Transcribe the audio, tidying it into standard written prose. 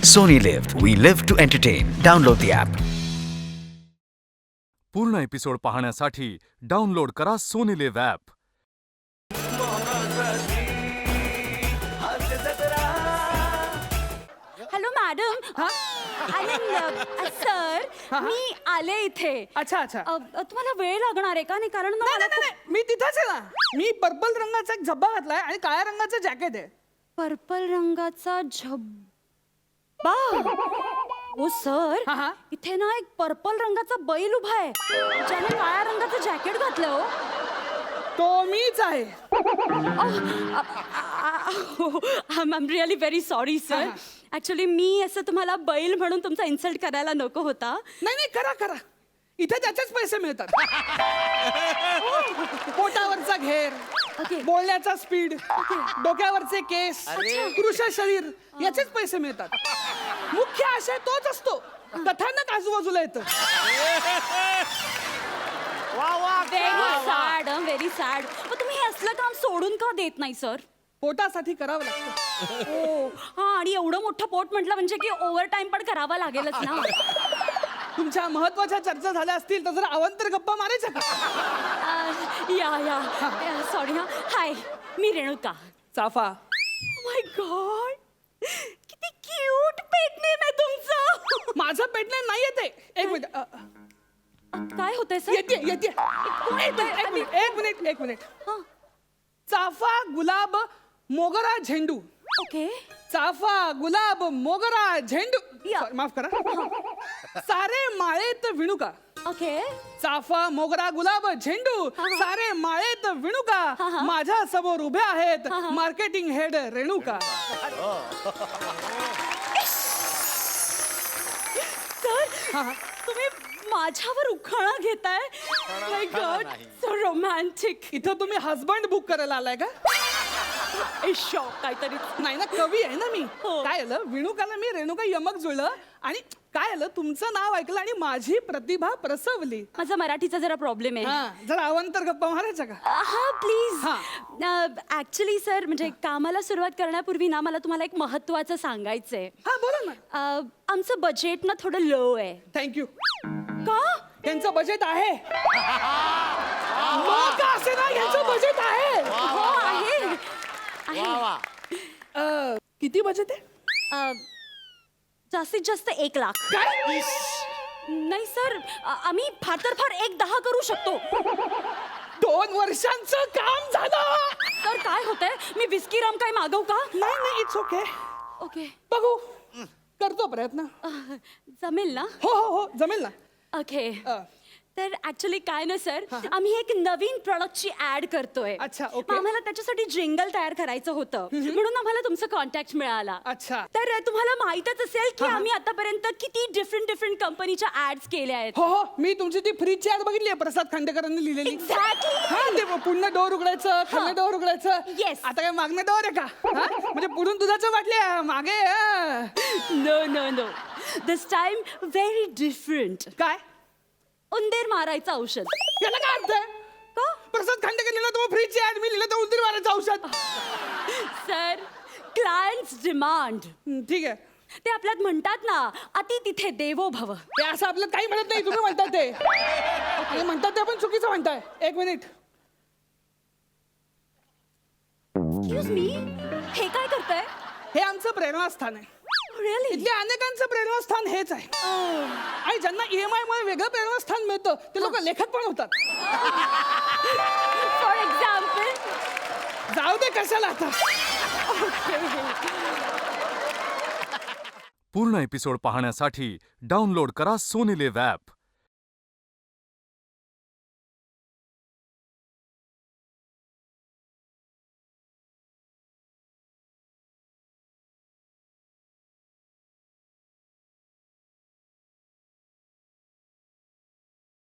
Sony Live. We live to entertain. Download the app. पूर्ण episode पाहण्यासाठी download करा Sony LIV app. Hello madam. Sir मी आले इथे. अच्छा अच्छा तुम्हाला वेळ लागणार आहे का? नाही कारण ना नाही मला नाही नाही मी तिथंच आहे ना. मी पर्पल रंगाचा एक झब्बा घातलाय आणि काळ्या रंगाचं जॅकेट आहे. पर्पल रंगाचा झब्बा. ओ सर, हा, हा. इथे ना एक पर्पल रंगाचा बैल उभा आहे ज्याने काळ्या रंगाचं जॅकेट घातलं. हो तो मीच आहे. I am really very sorry sir. Actually मी असं तुम्हाला बैल म्हणून तुमचा इन्सल्ट करायला नको होता. नाही नाही करा करा. इथे त्याचेच पैसे मिळतात. पोटावरचा घेर, ओके. बोलण्याचा स्पीड, डोक्यावरचे केस, कृश शरीर याचेच पैसे मिळतात. मुख्य आशय तोच असतो. कथानक आजूबाजूला येतं. Very sad. मग तुम्ही हे असलं काम सोडून का देत नाही सर? पोटासाठी करावं लागतं. हो हा. आणि एवढं मोठं पोट म्हटलं म्हणजे की ओव्हर टाइम पण करावा लागेलच ना. तुमच्या महत्वाच्या चर्चा झाल्या असतील तर जरा अवंतर गप्पा मारायच्या का? या सॉरी हा. हाय, मी रेणुका. चाफा. माय गॉड, किती क्यूट पेट नेम आहे तुमचं. माझं पेट नेम नाही येते. एक मिनिट. काय होतंय सर? येते येते. एक मिनिट. हा. चाफा गुलाब मोगरा झेंडू. ओके. चाफा गुलाब मोगरा झेंडू. या. Sorry, माफ करा. सारे माळेत विणुका. ओके. चाफा मोगरा गुलाब झेंडू सारे माळेत विणुका. माझ्या समोर उभ्या आहेत मार्केटिंग हेड रेणुका. सर, तुम्ही माझ्यावर उखाणा घेताय. माय गॉड, सो रोमॅन्टिक. इथं तुम्ही हसबंड बुक करायला आलाय का? शॉक काहीतरी. नाही ना, कवी आहे ना मी. हो. काय आलं, विणुकाला मी रेणुका यमक जुळलं आणि काय आलं, तुमचं नाव ऐकलं आणि माझी प्रतिभा प्रसवली. माझा मराठीचा जरा प्रॉब्लेम आहे. हा, जरा अवंतर गप्पा मारायचा का? हा प्लीज. हा. ऍक्च्युली सर, म्हणजे कामाला सुरुवात करण्यापूर्वी ना मला तुम्हाला एक महत्वाचं सांगायचंय. हा बोला ना. आमचं बजेट ना थोडं लो आहे. थँक्यू. का? त्यांचं बजेट आहे. मग का असे ना, यांचं बजेट आहे. हो आहे. किती बजेट आहे? जास्तीत जास्त 1 लाख. काय? नाही सर, आम्ही फार तर फार 1-10 करू शकतो. 2 वर्षांचं काम झालं. तर काय होतंय, मी विस्की राम काय मागवू का? नाही नाही, इट्स ओके. ओके. बघू, करतो प्रयत्न. जमेल ना? हो हो हो, जमेल ना. ओके. अ. तर ऍक्च्युली काय ना सर, आम्ही एक नवीन प्रॉडक्टची ऍड करतोय. अच्छा, ओके. मग आम्हाला त्याच्यासाठी जिंगल तयार करायचं होतं, म्हणून आम्हाला तुमचा कॉन्टॅक्ट मिळाला. अच्छा. तर तुम्हाला माहीतच असेल की आम्ही आतापर्यंत किती डिफरंट कंपनीच्या ऍड्स केल्या आहेत. हो हो, मी तुमची ती फ्रीजची ऍड बघितली आहे, प्रसाद खांडेकरांनी लिहिलेली. एक्झॅक्टली. हा, ते पुढनं डोर उघडायचं, खाल्लं डोर उघडायचं. Yes. आता काय मागणं डोर आहे का? हा? म्हणजे पुढून दुधाचं वाटले मागे. नो. दिस टाइम व्हेरी डिफरंट. काय? उंदीर मारायचं औषध. याला काय अर्थ आहे? का? प्रसाद खांडेकर लिहिलं तर फ्रीजची ऍड, मी लिहिलं तर उंदीर मारायचं औषध. Sir, clients demand. ठीक आहे. ते आपल्यात म्हणतात ना, अति तिथे देवो भव. ते असं आपलं काही म्हणत नाही, तुम्ही म्हणतात ते. आणि म्हणतात ते आपण चुकीचं म्हणताय. 1 मिनिट. एक्सक्यूज मी, हे काय करताय? हे आमचं प्रेरणास्थान आहे. रिअली? इथल्या अनेकांचं प्रेरणास्थान हेच आहे. आणि ज्यांना EMI मुळे वेगळं प्रेरणास्थान मिळतं ते लोक लेखक पण होतात. For example? जाऊ दे, कशाला आता. पूर्ण एपिसोड पाहण्यासाठी डाउनलोड करा सोनी लिव्ह ॲप.